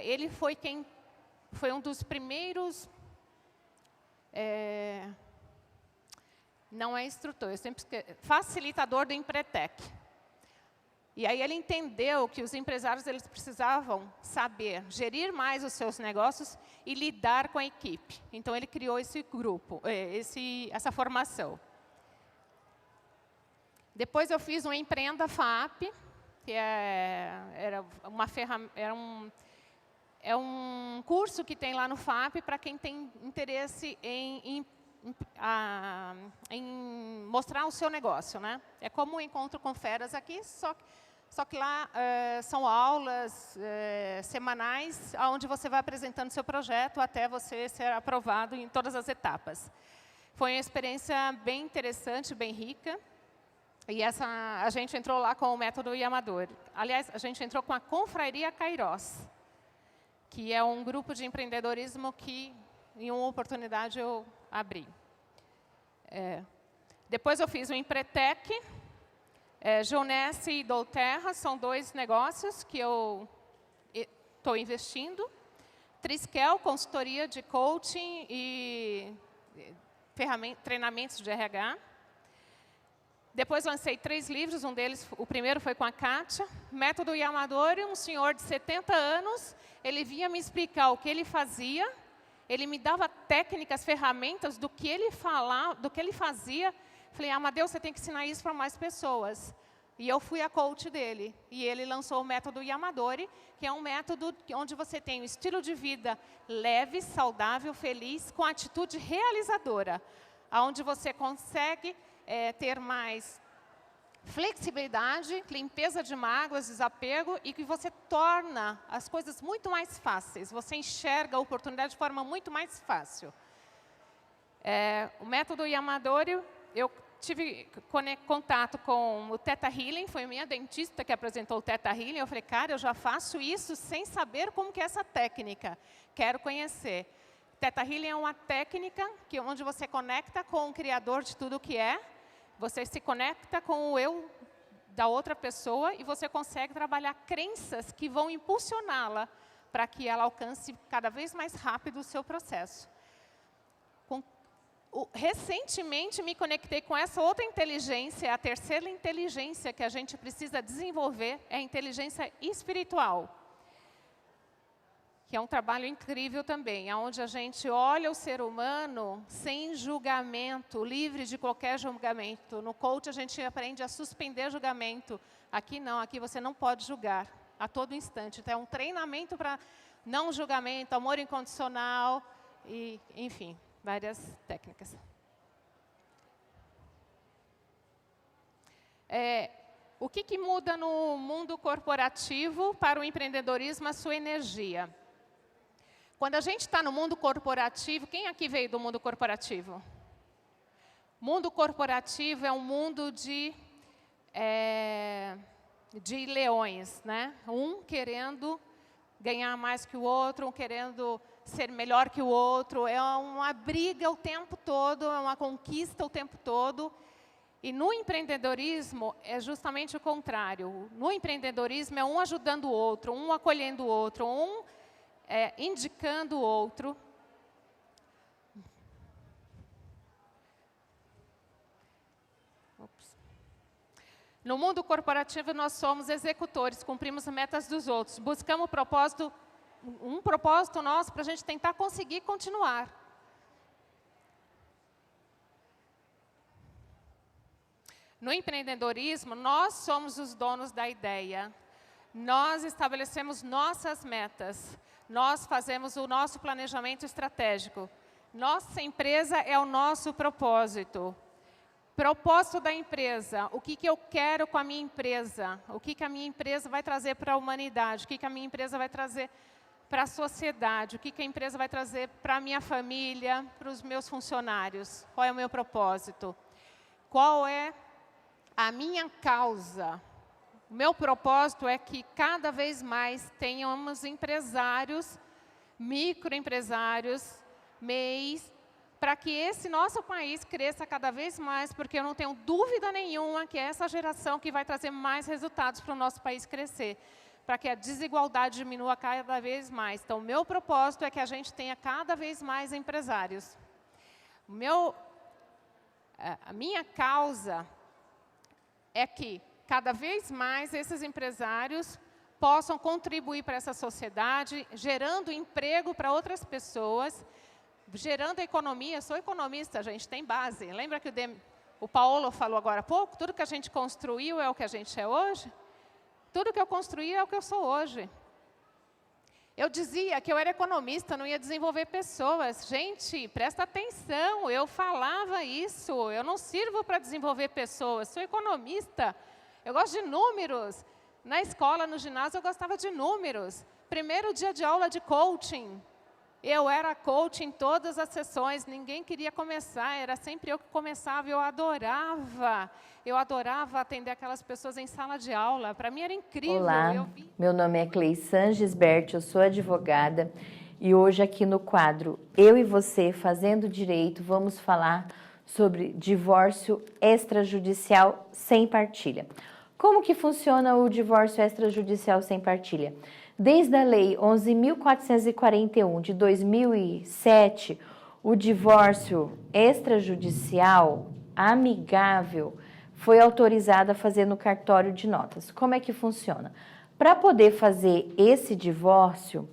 Ele foi um dos primeiros, não é instrutor, facilitador do Empretec. E aí ele entendeu que os empresários eles precisavam saber gerir mais os seus negócios e lidar com a equipe. Então ele criou esse grupo, essa formação. Depois eu fiz um Empreenda FAP, que é um curso que tem lá no FAP para quem tem interesse em mostrar o seu negócio, né? É como um encontro com feras aqui, só que lá são aulas semanais, onde você vai apresentando seu projeto até você ser aprovado em todas as etapas. Foi uma experiência bem interessante, bem rica. E a gente entrou lá com o método Yamadori. Aliás, a gente entrou com a Confraria Kairos, que é um grupo de empreendedorismo que, em uma oportunidade, eu abri. Depois eu fiz o Empretec, Geonesse e Douterra, são 2 negócios que eu estou investindo. Triskel, consultoria de coaching e treinamentos de RH. Depois lancei 3 livros, o primeiro foi com a Kátia. Método Yamadori, um senhor de 70 anos, ele vinha me explicar o que ele fazia, ele me dava técnicas, ferramentas do que ele falava, do que ele fazia. Falei, Amadeu, você tem que ensinar isso para mais pessoas. E eu fui a coach dele. E ele lançou o método Yamadori, que é um método onde você tem um estilo de vida leve, saudável, feliz, com atitude realizadora. Onde você consegue ter mais flexibilidade, limpeza de mágoas, desapego, e que você torna as coisas muito mais fáceis. Você enxerga a oportunidade de forma muito mais fácil. O método Yamadori, eu tive contato com o Theta Healing, foi minha dentista que apresentou o Theta Healing. Eu falei, cara, eu já faço isso sem saber como que é essa técnica. Quero conhecer. Theta Healing é uma técnica onde você conecta com o Criador de tudo o que é. Você se conecta com o eu da outra pessoa e você consegue trabalhar crenças que vão impulsioná-la para que ela alcance cada vez mais rápido o seu processo. Recentemente me conectei com essa outra inteligência, a terceira inteligência que a gente precisa desenvolver é a inteligência espiritual, que é um trabalho incrível também, onde a gente olha o ser humano sem julgamento, livre de qualquer julgamento. No coach a gente aprende a suspender julgamento. Aqui não, aqui você não pode julgar a todo instante. Então é um treinamento para não julgamento, amor incondicional e, enfim, várias técnicas. O que muda no mundo corporativo para o empreendedorismo, a sua energia? Quando a gente está no mundo corporativo, quem aqui veio do mundo corporativo? Mundo corporativo é um mundo de leões, né? Um querendo ganhar mais que o outro, um querendo ser melhor que o outro. É uma briga o tempo todo, é uma conquista o tempo todo. E no empreendedorismo é justamente o contrário. No empreendedorismo é um ajudando o outro, um acolhendo o outro, um indicando o outro. No mundo corporativo, nós somos executores, cumprimos metas dos outros, buscamos um propósito nosso para a gente tentar conseguir continuar. No empreendedorismo, nós somos os donos da ideia. Nós estabelecemos nossas metas. Nós fazemos o nosso planejamento estratégico. Nossa empresa é o nosso propósito. Propósito da empresa. O que eu quero com a minha empresa? O que a minha empresa vai trazer para a humanidade? O que a minha empresa vai trazer para a sociedade? O que a empresa vai trazer para a minha família, para os meus funcionários? Qual é o meu propósito? Qual é a minha causa? O meu propósito é que cada vez mais tenhamos empresários, microempresários, MEIs, para que esse nosso país cresça cada vez mais, porque eu não tenho dúvida nenhuma que é essa geração que vai trazer mais resultados para o nosso país crescer, para que a desigualdade diminua cada vez mais. Então, o meu propósito é que a gente tenha cada vez mais empresários. A minha causa é que cada vez mais esses empresários possam contribuir para essa sociedade, gerando emprego para outras pessoas, gerando economia. Eu sou economista, a gente tem base. Lembra que o Paulo falou agora há pouco? Tudo que a gente construiu é o que a gente é hoje? Tudo que eu construí é o que eu sou hoje. Eu dizia que eu era economista, não ia desenvolver pessoas. Gente, presta atenção, eu falava isso. Eu não sirvo para desenvolver pessoas, sou economista. Eu gosto de números. Na escola, no ginásio, eu gostava de números. Primeiro dia de aula de coaching. Eu era coach em todas as sessões, ninguém queria começar, era sempre eu que começava, eu adorava atender aquelas pessoas em sala de aula, para mim era incrível. Olá, meu nome é Cleissan Gisbert, eu sou advogada e hoje aqui no quadro Eu e Você Fazendo Direito vamos falar sobre divórcio extrajudicial sem partilha. Como que funciona o divórcio extrajudicial sem partilha? Desde a Lei 11.441 de 2007, o divórcio extrajudicial amigável foi autorizado a fazer no cartório de notas. Como é que funciona? Para poder fazer esse divórcio,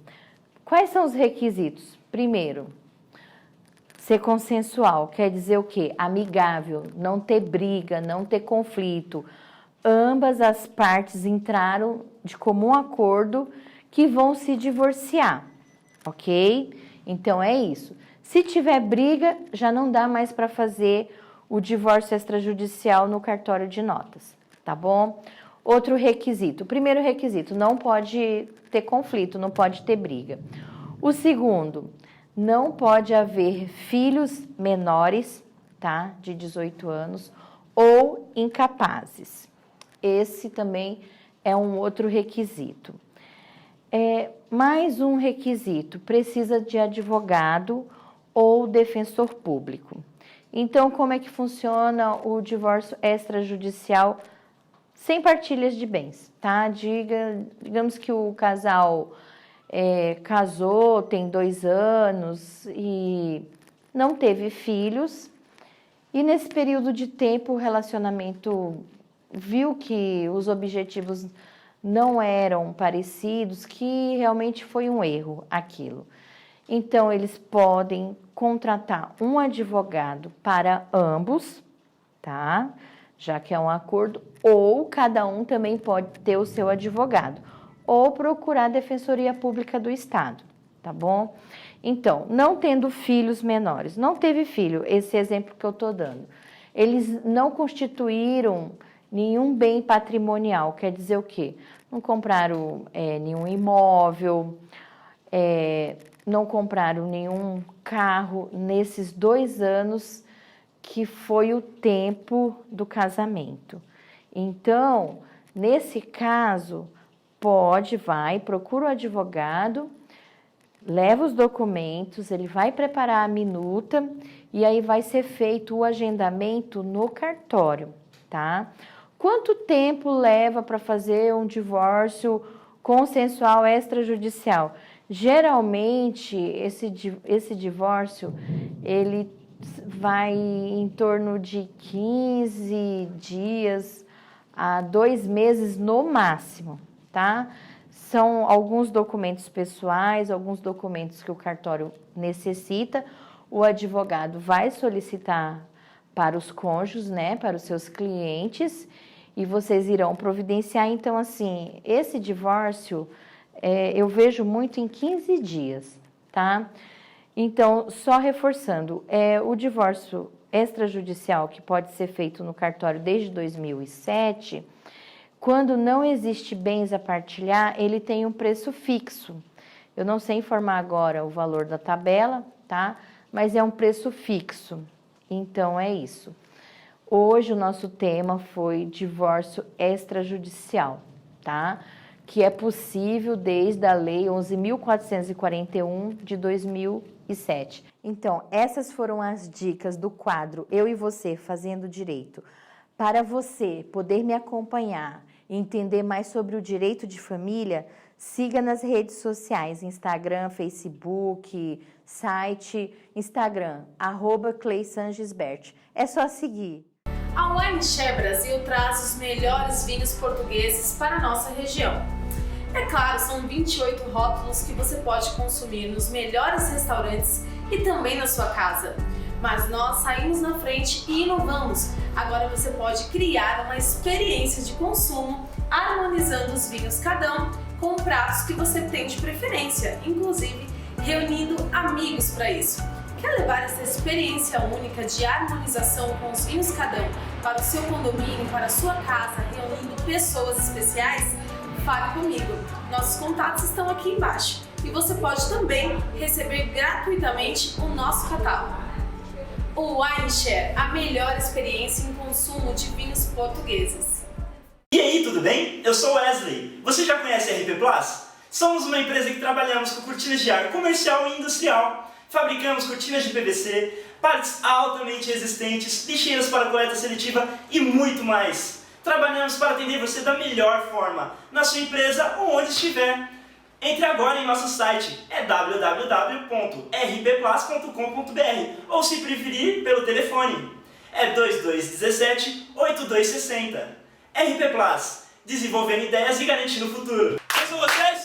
quais são os requisitos? Primeiro, ser consensual, quer dizer o quê? Amigável, não ter briga, não ter conflito. Ambas as partes entraram de comum acordo que vão se divorciar, ok? Então, é isso. Se tiver briga, já não dá mais para fazer o divórcio extrajudicial no cartório de notas, tá bom? Outro requisito. O primeiro requisito, não pode ter conflito, não pode ter briga. O segundo, não pode haver filhos menores, tá? De 18 anos, ou incapazes. Esse também é um outro requisito. Mais um requisito, precisa de advogado ou defensor público. Então, como é que funciona o divórcio extrajudicial sem partilhas de bens, tá? Digamos que o casal casou, tem 2 anos e não teve filhos, e nesse período de tempo o relacionamento viu que os objetivos não eram parecidos, que realmente foi um erro aquilo. Então, eles podem contratar um advogado para ambos, tá? Já que é um acordo, ou cada um também pode ter o seu advogado, ou procurar a Defensoria Pública do Estado, tá bom? Então, não tendo filhos menores, não teve filho, esse exemplo que eu estou dando, eles não constituíram nenhum bem patrimonial, quer dizer o quê? Não compraram nenhum imóvel, não compraram nenhum carro nesses 2 anos que foi o tempo do casamento. Então, nesse caso, procura o advogado, leva os documentos, ele vai preparar a minuta e aí vai ser feito o agendamento no cartório, tá? Quanto tempo leva para fazer um divórcio consensual extrajudicial? Geralmente, esse divórcio, ele vai em torno de 15 dias a 2 meses no máximo, tá? São alguns documentos pessoais, alguns documentos que o cartório necessita. O advogado vai solicitar para os cônjuges, né, para os seus clientes, e vocês irão providenciar. Então, assim, esse divórcio eu vejo muito em 15 dias, tá? Então, só reforçando, o divórcio extrajudicial que pode ser feito no cartório desde 2007, quando não existe bens a partilhar, ele tem um preço fixo. Eu não sei informar agora o valor da tabela, tá? Mas é um preço fixo. Então, é isso. Hoje, o nosso tema foi divórcio extrajudicial, tá? Que é possível desde a Lei 11.441 de 2007. Então, essas foram as dicas do quadro Eu e Você Fazendo Direito. Para você poder me acompanhar e entender mais sobre o direito de família, siga nas redes sociais, Instagram, Facebook, site, Instagram, @CleiSanGisbert. É só seguir. A WineShare Brasil traz os melhores vinhos portugueses para a nossa região. É claro, são 28 rótulos que você pode consumir nos melhores restaurantes e também na sua casa. Mas nós saímos na frente e inovamos. Agora você pode criar uma experiência de consumo harmonizando os vinhos Cadão com pratos que você tem de preferência, inclusive reunindo amigos para isso. Quer levar essa experiência única de harmonização com os vinhos Cadão para o seu condomínio, para a sua casa, reunindo pessoas especiais? Fale comigo. Nossos contatos estão aqui embaixo e você pode também receber gratuitamente o nosso catálogo. O WineShare, a melhor experiência em consumo de vinhos portugueses. E aí, tudo bem? Eu sou Wesley. Você já conhece a RP Plus? Somos uma empresa que trabalhamos com cortinas de ar comercial e industrial. Fabricamos cortinas de PVC, partes altamente resistentes, lixeiras para coleta seletiva e muito mais. Trabalhamos para atender você da melhor forma, na sua empresa ou onde estiver. Entre agora em nosso site, www.rpplus.com.br ou, se preferir, pelo telefone. É 2217-8260. RP Plus, desenvolvendo ideias e garantindo o futuro. Quem são vocês?